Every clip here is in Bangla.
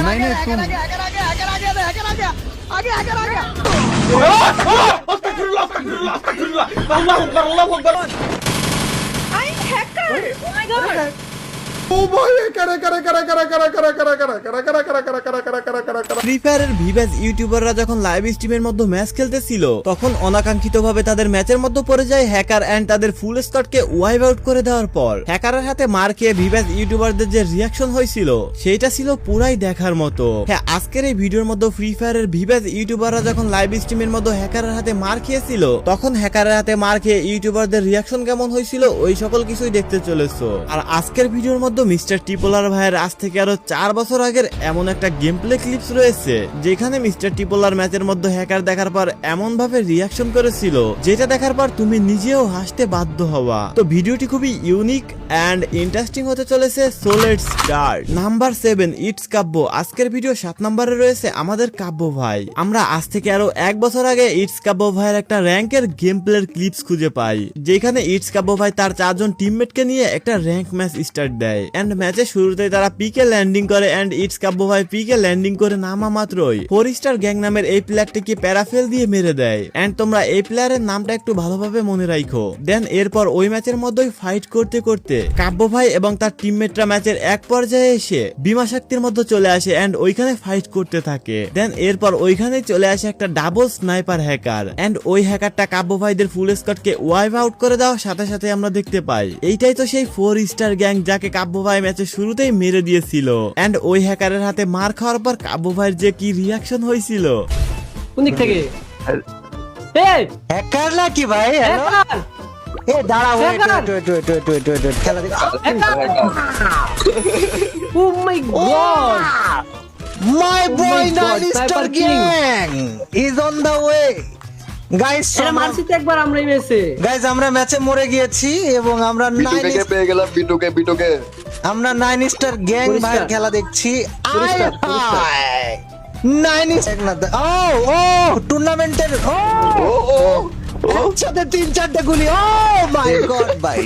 नहीं नहीं तुम ফ্রি ফায়ারের ভিভাস ইউটিউবাররা যখন লাইভ স্ট্রিমের মধ্যে ম্যাচ খেলতেছিল তখন অনাকাঙ্ক্ষিতভাবে তাদের ম্যাচের মধ্যে পড়ে যায় হ্যাকার এন্ড তাদের ফুল স্কোয়াডকে ওয়াইপ আউট করে দেওয়ার পর হ্যাকারের হাতে মার খেয়ে ভিভাস ইউটিউবারদের যে রিয়াকশন হয়েছিল সেটা ছিল পুরাই দেখার মতো। হ্যাঁ, আজকের এই ভিডিওর মধ্যে ফ্রি ফায়ারের ভিভাস ইউটিউবাররা যখন লাইভ স্ট্রিমের মধ্যে হ্যাকারের হাতে মার খেয়েছিল তখন হ্যাকারের হাতে মার খেয়ে ইউটিউবারদের রিয়াকশন কেমন হয়েছিল ওই সকল কিছুই দেখতে চলেছো। আর আজকের ভিডিওর মধ্যে মিস্টার টিপোলার ভাইয়ের আজ থেকে আরো 4 বছর আগের এমন একটা গেম প্লে ক্লিপস রয়েছে যেখানে মিস্টার টিপোলার ম্যাচের মধ্যে হ্যাকার দেখার পর এমন ভাবে রিয়াকশন করেছিল যেটা দেখার পর তুমি নিজেও হাসতে বাধ্য হওয়া। তো ভিডিওটি খুবই ইউনিক এন্ড ইন্টারেস্টিং হতে চলেছে। So let's start. Number 7 it's Kavya. আজকের ভিডিও 7 নম্বরে রয়েছে আমাদের কাব্য ভাই। আমরা আজ থেকে আরো 1 বছর আগে ইটস কাব্য ভাইয়ের একটা র্যাঙ্কের গেম প্লের ক্লিপস খুঁজে পাই যেখানে ইটস কাব্য ভাই তার 4 জন টিমমেটকে নিয়ে একটা র্যাঙ্ক ম্যাচ স্টার্ট দেয় এন্ড ম্যাচের শুরুতেই তারা পিকে ল্যান্ডিং করে এন্ড ইটস কাব্য ভাই পিকে ল্যান্ডিং করে নামা মাত্রই 4 স্টার গ্যাং নামের এই প্লেয়ারটিকে প্যারাফেল দিয়ে মেরে দেয় এন্ড তোমরা এই প্লেয়ারের নামটা একটু ভালোভাবে মনে রাখো। দেন এরপর ওই ম্যাচের মধ্যেই ফাইট করতে করতে কাব্য ভাই এবং তার টিমমেটরা ম্যাচের এক পর্যায়ে এসে বিমা শক্তির মধ্যে চলে আসে এন্ড ওইখানে ফাইট করতে থাকে। দেন এরপর ওইখানে চলে আসে একটা ডাবল স্নাইপার হ্যাকার এন্ড ওই হ্যাকারটা কাব্য ভাইদের ফুল স্কোয়াডকে ওয়াইপ আউট করে দেওয়ার সাথে সাথে আমরা দেখতে পাই এইটাই তো সেই 4 স্টার গ্যাং যাকে কাব্য ভাই ম্যাচের শুরুতেই মেরে দিয়েছিল এন্ড ওই হ্যাকারের হাতে মার খাওয়ার পর কাব্য ভাইয়ের যে কি রিয়াকশন হয়েছিল। কোন দিক থেকে হ্যাকার নাকি ভাই? হ্যালো এ দাঁড়াও, ওয়েট খেলা দেখ। Oh my god, my boy নাইস্টার Sniper King gang is on the way. Guys এরা মারছি তো একবার আমরাই মেসে। গাইস আমরা ম্যাচে মরে গিয়েছি এবং আমরা বিটুকে পেয়ে গেলাম। বিটুকে আমরা 9 স্টার গ্যাং ভাই খেলা দেখছি। আয় 9 স্টার না, ও টুর্নামেন্টের একসাথে 3-4টা গুলি। ও মাই গড ভাই,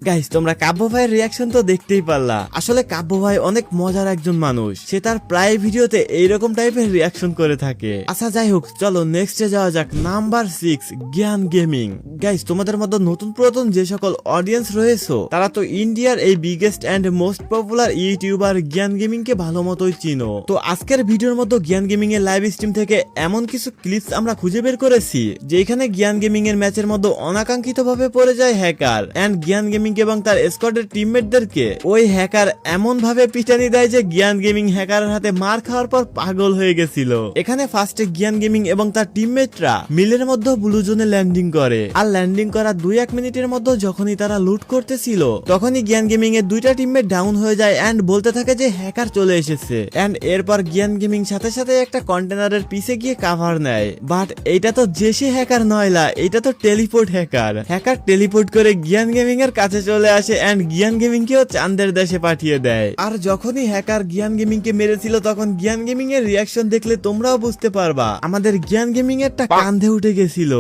গাইস তোমরা কাব্য ভাইয়ের রিয়াকশন তো দেখতেই পারলা। আসলে কাব্য ভাই অনেক মজার একজন মানুষ, সে তার প্রায় ভিডিওতে এইরকম টাইপের রিয়াকশন করে থাকে। আচ্ছা যাই হোক, চলো নেক্সটে যাওয়া যাক। নাম্বার 6 জ্ঞান গেমিং। গাইস তোমাদের মধ্যে নতুন পুরাতন যে সকল অডিয়েন্স রয়েছে তারা তো ইন্ডিয়ার এই biggest and most popular YouTuber Gyan Gaming কে ভালো মতোই চিনো। তো আজকের ভিডিওর মধ্যে জ্ঞান গেমিং এর লাইভ স্ট্রিম থেকে এমন কিছু ক্লিপস আমরা খুঁজে বের করেছি যেখানে জ্ঞান গেমিং এর ম্যাচের মধ্যে অনাকাঙ্ক্ষিত ভাবে পড়ে যায় হ্যাকার এন্ড জ্ঞান গেমিং এবং তার স্কোয়াডের টিমমেটদেরকে ওই হ্যাকার এমন ভাবে পিটানি দেয় যে জ্ঞান গেমিং হ্যাকারের হাতে মার খাওয়ার পর পাগল হয়ে গেছিল। এখানে ফার্স্টে জ্ঞান গেমিং এবং তার টিমমেটরা মিলের মধ্যে ব্লু জোনে ল্যান্ডিং করে আর ল্যান্ডিং করার 2-1 মিনিটের মধ্যে যখনই তারা লুট করতেছিল তখনই জ্ঞান গেমিং এর 2টা টিমমেট ডাউন হয়ে যায় এন্ড বলতে থাকে যে হ্যাকার চলে এসেছে এন্ড এরপর জ্ঞান গেমিং সাথে সাথে একটা কন্টেনারের পিছে গিয়ে কভার নেয়। বাট এইটা তো জেসি হ্যাকার নয়লা, এটা তো টেলিপোর্ট হ্যাকার। হ্যাকার টেলিপোর্ট করে জ্ঞান গেমিং এর কাছে চলে আসে এন্ড জ্ঞান গেমিং কেও চাঁদের দেশে পাঠিয়ে দেয়। আর যখনই হ্যাকার জ্ঞান গেমিং কে মেরেছিল তখন জ্ঞান গেমিং এর রিয়াকশন দেখলে তোমরাও বুঝতে পারবা আমাদের জ্ঞান গেমিং এরটা কাঁধে উঠে গেছিল।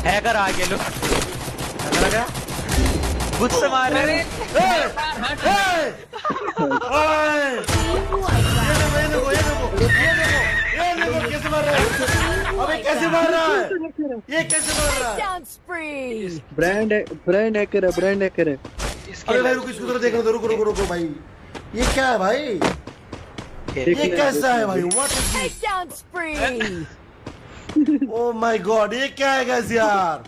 हैकर आ गए लो लगा गुस्से मार रहे कैसे मार रहा है ये कैसे मार रहा है ब्रांड हैकर है। अरे भाई रुको, इसको देखो तो रुको भाई, ये क्या है भाई? ये कैसा है भाई? What is this? Oh my God, ये क्या है गाइस यार?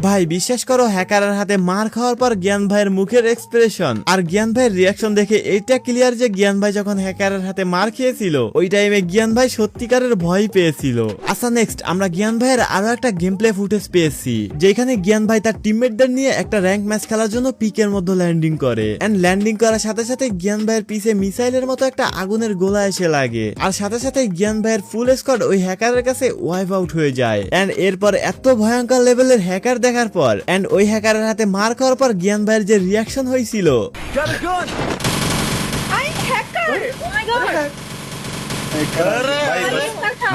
ভাই বিশ্বাস করো হ্যাকারের হাতে মার খাওয়ার পর জ্ঞান ভাইয়ের মুখের এক্সপ্রেশন আর জ্ঞান ভাইয়ের রিয়াকশন দেখে এইটা ক্লিয়ার যে জ্ঞান ভাই যখন হ্যাকারের হাতে মার খেয়েছিল ওই টাইমে জ্ঞান ভাই সত্যিকারের ভয় পেয়েছিল। আচ্ছা নেক্সট আমরা জ্ঞান ভাইয়ের আরো একটা গেম প্লে ফুটেজ পেয়েছি যেখানে জ্ঞান ভাই তার টিমমেটদের নিয়ে একটা র্যাঙ্ক ম্যাচ খেলার জন্য পিকের মধ্যে ল্যান্ডিং করে এন্ড ল্যান্ডিং করার সাথে সাথে জ্ঞান ভাইয়ের পিছে মিসাইলের মতো একটা আগুনের গোলা এসে লাগে আর সাথে সাথে জ্ঞান ভাইয়ের ফুল স্কোয়াড ওই হ্যাকারের কাছে ওয়াইপ আউট হয়ে যায় এন্ড এরপর এত ভয়ঙ্কর লেভেলের হ্যাকার দেখার পর এন্ড ওই হ্যাকারের হাতে মার খাওয়ার পর জ্ঞান ভাইয়ের যে রিয়াকশন হয়েছিল।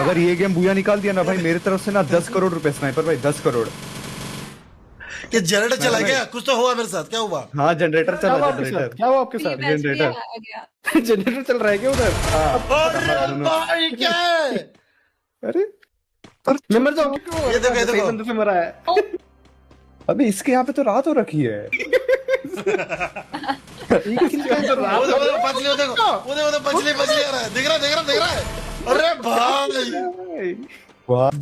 अगर ये गेम बुया निकाल दिया ना भाई, मेरी तरफ से ना 10 करोड़ रुपए स्नाइपर भाई, 10 करोड़। कि जनरेटर चला गया, कुछ तो हुआ मेरे साथ, क्या हुआ? हाँ जनरेटर चल रहा है, जनरेटर। क्या हुआ आपके साथ? जनरेटर जनरेटर चल रहा है क्या उधर? अरे भाई क्या है? अरे मैं मर जाऊंगा। ये देखो, ये देखो। बंदे से मरा है। अबे इसके यहाँ पे तो रात हो रखी है। पछली आ रहा है, दिख रहा है। अरे भाई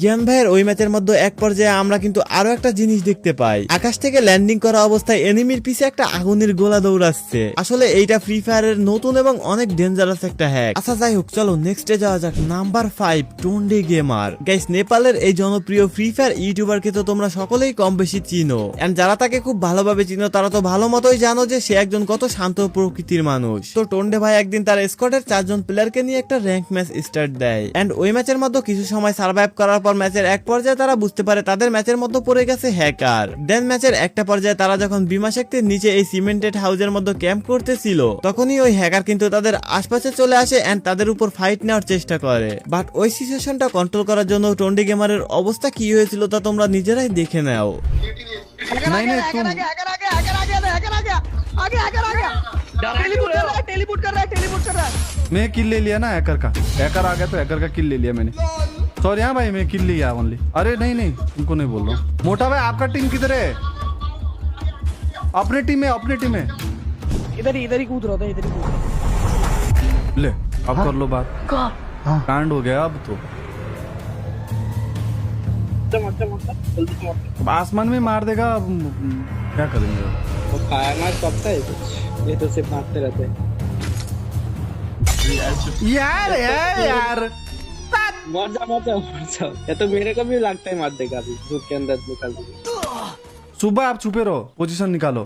জ্ঞান ভাইয়ের ওই ম্যাচের মধ্যে এক পর্যায়ে আমরা কিন্তু আরো একটা জিনিস দেখতে পাই। আকাশ থেকে ল্যান্ডিং করা অবস্থায় এনিমির পিছে একটা আগুনের গোলা দৌড়াচ্ছে। আসলে এইটা ফ্রি ফায়ারের নতুন এবং অনেক ডেঞ্জারাস একটা হ্যাক। আচ্ছা যাই হোক, চলো নেক্সটে যাওয়া যাক। Number 5, টোন্ডে gamer. গাইস, নেপালের এই জনপ্রিয় ফ্রি ফায়ার ইউটিউবারকে তো তোমরা সকলেই কম বেশি চিনো, এন্ড যারা তাকে খুব ভালোভাবে চিনো তারা তো ভালো মতোই জানো যে সে একজন কত শান্ত প্রকৃতির মানুষ। তো টোন্ডে ভাই একদিন তার স্কোয়াডের 4 জন প্লেয়ারকে নিয়ে একটা র্যাঙ্ক ম্যাচ স্টার্ট দেয়, এন্ড ওই ম্যাচের মধ্যে কিছু সময় সার্ভাইভ করার পর ম্যাচের এক পর্যায়ে তারা বুঝতে পারে তাদের ম্যাচের মধ্যে পড়ে গেছে হ্যাকার। দেন ম্যাচের একটা পর্যায়ে তারা যখন বিমা শক্তির নিচে এই সিমেন্টেড হাউসের মধ্যে ক্যাম্প করতেছিল, তখনই ওই হ্যাকার কিন্তু তাদের আশপাশে চলে আসে এন্ড তাদের উপর ফাইট নেওয়ার চেষ্টা করে। বাট ওই সিচুয়েশনটা কন্ট্রোল করার জন্য টোন্ডে গেমারের অবস্থা কি হয়েছিল তা তোমরা নিজেরাই দেখে নাও। मैं किल ले लिया ना हैकर का। हैकर आ गया तो हैकर का किल ले लिया मैंने। सॉरी हाँ भाई, मैं किल लिया ओनली। अरे नहीं नहीं, उनको नहीं बोल रहा हूँ। मोटा भाई आपका टीम किधर है? अपने टीम में, अपने टीम में। इधर ही कूद रहा था, इधर ही कूद रहा ले अब कर लो बात। कांड हो गया अब तो। अब आसमान में मार देगा, अब क्या करेंगे? वो खाया ना सबका है कुछ, ये तो सिर्फ मारते रहते हैं। यार यार यार मर जा। ये तो मेरे को भी लगता है मार देगा अभी, दूध के अंदर निकाल देगा। सुबह आप छुपे रहो, पोजीशन निकालो।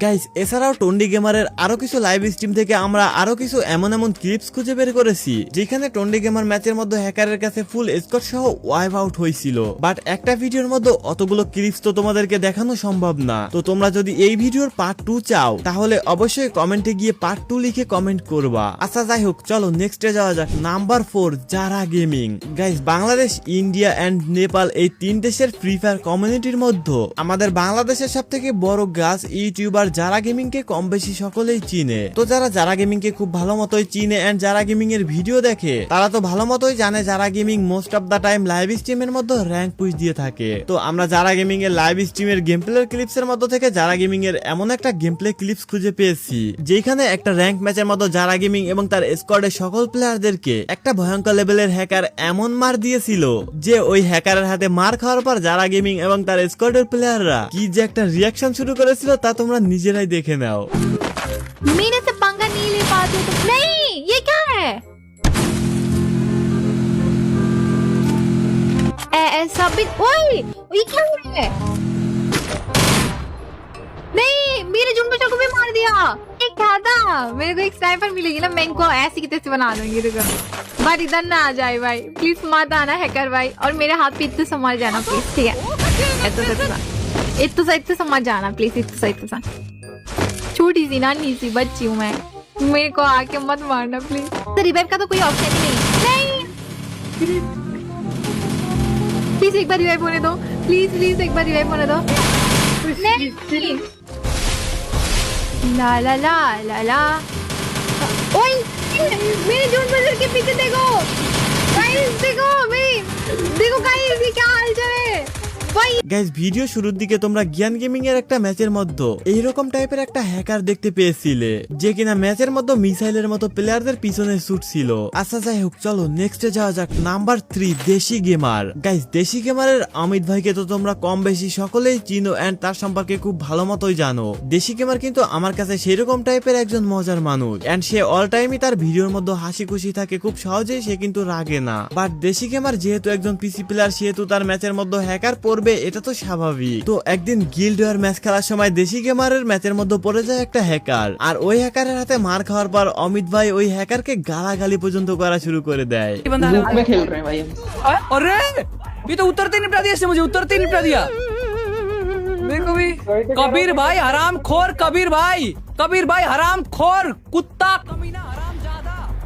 গাইস, এছাড়াও টোন্ডি গেমারের আরো কিছু লাইভ স্ট্রিম থেকে আমরা আরো কিছু এমন ক্লিপস খুঁজে বের করেছি যেখানে টোন্ডি গেমার ম্যাচের মধ্যে হ্যাকারের কাছে ফুল স্কোর সহ ওয়াইপ আউট হয়েছিল। বাট একটা ভিডিওর মধ্যে অতগুলো ক্লিপস তো তোমাদেরকে দেখানো সম্ভব না। তো তোমরা যদি এই ভিডিওর পার্ট 2 চাও তাহলে অবশ্যই কমেন্টে গিয়ে পার্ট 2 লিখে কমেন্ট করবা। আচ্ছা যাই হোক, চলো নেক্সটে যাওয়া যাক। নাম্বার 4, যারা gaming. Guys, Bangladesh, India and Nepal এই 3 দেশের ফ্রি ফায়ার কমিউনিটির মধ্যে আমাদের বাংলাদেশের সবথেকে বড় গাছ ইউটিউবার যারা গেমিং কে কম বেশি সকলেই চিনে। তো যারা গেমিং কে খুব ভালো মতোই চিনে এন্ড যারা গেমিং এর ভিডিও দেখে তারা তো ভালো মতোই জানে যারা gaming most of the time live স্ট্রিমের মধ্যে র‍্যাঙ্ক পুশ দিয়ে থাকে। তো আমরা যারা গেমিং এর লাইভ স্ট্রিমের গেম প্লের ক্লিপস এর মধ্যে থেকে যারা গেমিং এর এমন একটা গেম প্লে ক্লিপস খুঁজে পেয়েছি যেখানে একটা র‍্যাঙ্ক ম্যাচের মধ্যে যারা গেমিং এবং তার স্কোয়াডের সকল প্লেয়ারদেরকে একটা ভয়ঙ্কর লেভেলের হ্যাকার এমন মার দিয়েছিল যে ওই হ্যাকারের হাতে মার খাওয়ার পর যারা গেমিং এবং তার স্কোয়াডের প্লেয়াররা কি যে একটা রিয়াকশন শুরু করেছিল তা তোমরা নিজেরাই দেখে নাও। मेरे से पंगा नहीं ले पाते तो नहीं, ये क्या है? ऐसा भी ओए, ये क्या है? नहीं, मेरे जुम्बे को भी मार दिया। ये क्या था? मेरे को एक स्नाइपर मिलेगी ना, मैं इनको ऐसे की तैसे बना दूंगी। रुको, बट इधर ना आ जाए भाई, प्लीज मत आना हैकर भाई, और मेरे हाथ पे इतने समझ जाना प्लीज, ठीक है? इतना समझ जाना प्लीज, इतना छोटी सी नानी सी बच्ची हूँ मैं, मेरे को आके मत मारना प्लीज। तो रिवाइव का तो कोई ऑप्शन ही नहीं। प्लीज एक बार रिवाइव होने दो, प्लीज एक बार रिवाइव होने दो। नहीं। ला ला ला ला ला। ओए, मेरे जोन बजर के पीछे देखो गाइस, देखो गाइस, ये क्या हाल चाल है? গাইস, ভিডিও শুরুর দিকে তোমরা জ্ঞান গেমিং এর একটা ম্যাচের মধ্যে এইরকম টাইপের একটা হ্যাকার দেখতে পেয়েছিলে যে কিনা ম্যাচের মধ্যে মিসাইলের মতো প্লেয়ারদের পিছনে শুট ছিল। আচ্ছা যাই হোক, চলো নেক্সটে যাওয়া যাক। নাম্বার 3, দেশি গেমার। গাইস, দেশি গেমারের অমিত ভাইকে তো তোমরা কম বেশি সকলেই চিনো এন্ড তার সম্পর্কে খুব ভালো মতোই জানো। দেশি গেমার কিন্তু আমার কাছে সেরকম টাইপের একজন মজার মানুষ এন্ড সে অল টাইমই তার ভিডিওর মধ্যে হাসি খুশি থাকে, খুব সহজেই সে কিন্তু রাগে না। বাট দেশি গেমার যেহেতু একজন পিসি প্লেয়ার সেহেতু তার ম্যাচের মধ্যে হ্যাকার পড়বে, এটা তো স্বাভাবিক। তো একদিন গিল্ড ওয়ার ম্যাচ খেলার সময় দেশি গেমারের ম্যাচের মধ্যে পড়ে যায় একটা হ্যাকার, আর ওই হ্যাকারের হাতে মার খাওয়ার পর অমিত ভাই ওই হ্যাকারকে গালাগালি পর্যন্ত करा शुरू कर देय। लूप में खेल रहे हैं भाई हम। अरे ये तो उतरते निपटा दिया इसने, मुझे उतरते निपटा दिया। देखो भी कबीर भाई हराम खोर, कबीर भाई हराम खोर, कुत्ता कमीना हराम ज्यादा।